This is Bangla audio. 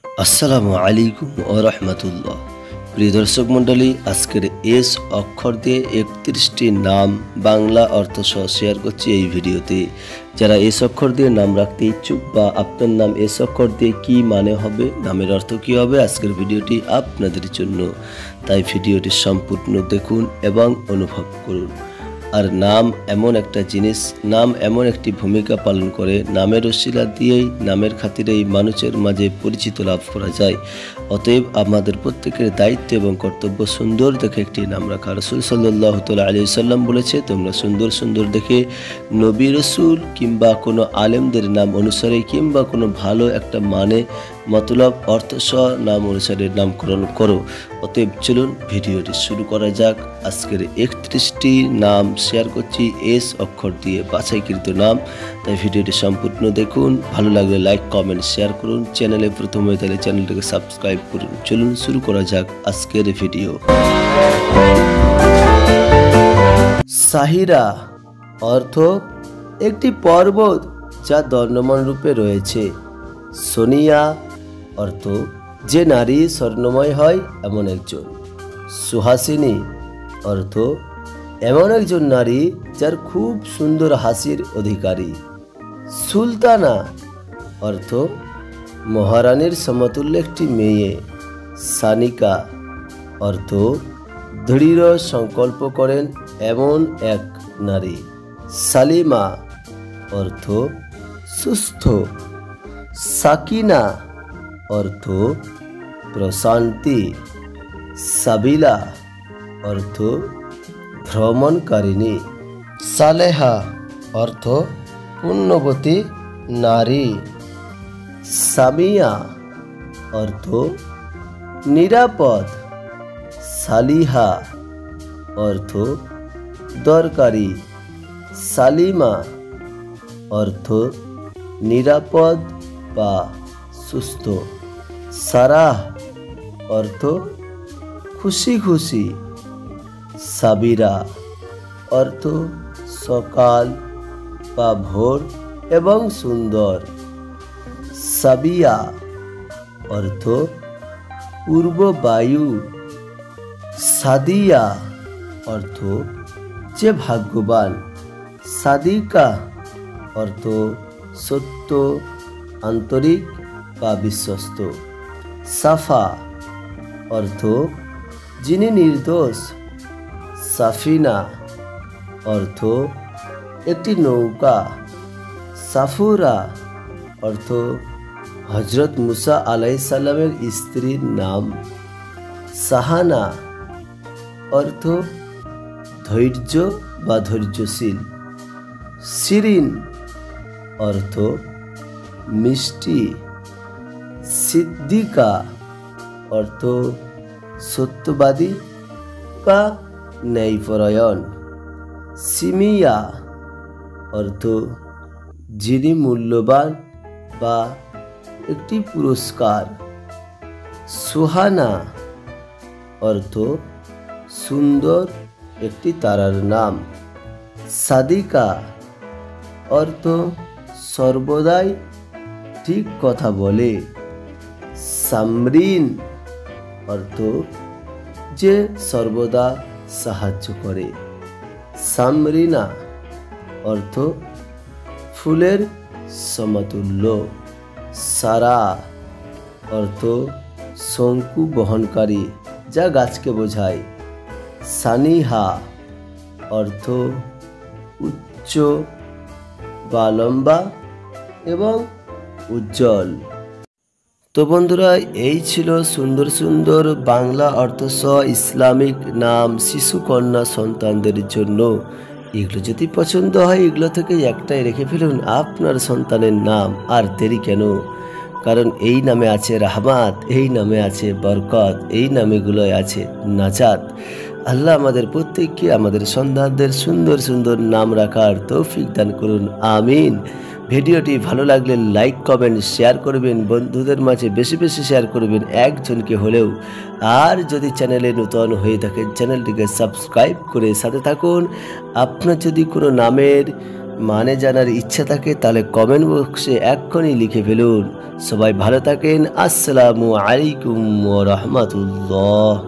আসসালামু আলাইকুম ওয়া রাহমাতুল্লাহ। প্রিয় দর্শক মণ্ডলী, আজকের এস অক্ষর দিয়ে 31টি নাম বাংলা অর্থ সহ শেয়ার করছি এই ভিডিওতে। যারা এস অক্ষর দিয়ে নাম রাখতে ইচ্ছুক বা আপনার নাম এস অক্ষর দিয়ে কী মানে হবে, নামের অর্থ কী হবে, আজকের ভিডিওটি আপনাদের জন্য। তাই ভিডিওটি সম্পূর্ণ দেখুন এবং অনুভব করুন। আর নাম এমন একটা জিনিস, নাম এমন একটি ভূমিকা পালন করে, নামের ওসিলা দিয়েই, নামের খাতিরেই মানুষের মাঝে পরিচিত লাভ করা যায়। অতএব আমাদের প্রত্যেকের দায়িত্ব এবং কর্তব্য সুন্দর দেখে একটি নাম রাখা। রাসূল সাল্লাল্লাহু আলাইহি ওয়াসাল্লাম বলেছে, তোমরা সুন্দর সুন্দর দেখে নবী রসুল কিংবা কোনো আলেমদের নাম অনুসারে কিংবা কোনো ভালো একটা মানে মতলব অর্থসহ নাম অনুসারে নামকরণ করো। অতএব চলুন ভিডিওটি শুরু করা যাক। আজকের 31টি নাম শেয়ার করছি এস অক্ষর দিয়ে বাছাইকৃত নাম। তাই ভিডিওটি সম্পূর্ণ দেখুন। ভালো লাগলে লাইক, কমেন্ট, শেয়ার করুন। চ্যানেলে প্রথম হয়ে তাহলে চ্যানেলটিকে সাবস্ক্রাইব করুন। চলুন শুরু করা যাক আজকের ভিডিও। সাহিরা অর্থ একটি পর্বত যা দণ্ডমান রূপে রয়েছে। সোনিয়া অর্থ যে নারী স্বর্ণময় হয় এমন একজন। সুহাসিনী অর্থ এমন একজন নারী যার খুব সুন্দর হাসির অধিকারী। সুলতানা অর্থ মহারানীর সমতুল্য একটি মেয়ে। সানিকা অর্থ দৃঢ় সংকল্প করেন এমন এক নারী। সালিমা অর্থ সুস্থ। সাকিনা অর্থ প্রশান্তি। সাবিলা অর্থ ভ্রমণকারিণী। সালেহা অর্থ পুণ্যবতী নারী। সামিয়া অর্থ নিরাপদ। সালিহা অর্থ দরকারি। সালিমা অর্থ নিরাপদ বা সুস্থ। সারাহ অর্থ খুশি খুশি। সাবিরা অর্থ সকাল বা ভোর এবং সুন্দর। সাবিয়া অর্থ পূর্ব বায়ু। সাদিয়া অর্থ যে ভাগ্যবান। সাদিকা অর্থ সত্য, আন্তরিক বা বিশ্বস্ত। সাফা অর্থ যিনি নির্দোষ। সাফিনা অর্থ একটি নৌকা। সাফুরা অর্থ হজরত মুসা আলাইহিস সালামের স্ত্রীর নাম। সাহানা অর্থ ধৈর্য বা ধৈর্যশীল। শিরিন অর্থ মিষ্টি। সিদ্দিকা অর্থ সত্যবাদী বা ন্যায়পরায়ণ। সিমিয়া অর্থ যিনি মূল্যবান বা একটি পুরস্কার। সুহানা অর্থ সুন্দর একটি তারার নাম। সাদিকা অর্থ সর্বদাই ঠিক কথা বলে। সামরিন অর্থ যে সর্বদা সাহায্য করে। সামরিনা অর্থ ফুলের সমতুল্য। সারা অর্থ শঙ্কু বহনকারী, যা গাছকে বোঝায়। সানিহা অর্থ উচ্চ বা লম্বা এবং উজ্জ্বল। তো বন্ধুরা, এই ছিল সুন্দর সুন্দর বাংলা অর্থসহ ইসলামিক নাম শিশু কন্যা সন্তানদের জন্য। এগুলো যদি পছন্দ হয়, এগুলো থেকে একটাই রেখে ফেলুন আপনার সন্তানের নাম। আর দেরি কেন? কারণ এই নামে আছে রাহমাত, এই নামে আছে বরকত, এই নামেগুলোয় আছে নাজাত। আল্লাহ আমাদের প্রত্যেককে, আমাদের সন্তানদের সুন্দর সুন্দর নাম রাখার তৌফিক দান করুন, আমিন। ভিডিওটি ভালো লাগলে লাইক, কমেন্ট, শেয়ার করবেন। বন্ধুদের মাঝে বেশি বেশি শেয়ার করবেন, একজনকে হলেও। আর যদি চ্যানেলে নতুন হয়ে থাকেন, চ্যানেলটিকে সাবস্ক্রাইব করে সাথে থাকুন। আপনার যদি কোনো নামের মানে জানার ইচ্ছা থাকে তাহলে কমেন্ট বক্সে এক্ষুনি লিখে ফেলুন। সবাই ভালো থাকেন। আসসালামু আলাইকুম ওয়া রাহমাতুল্লাহ।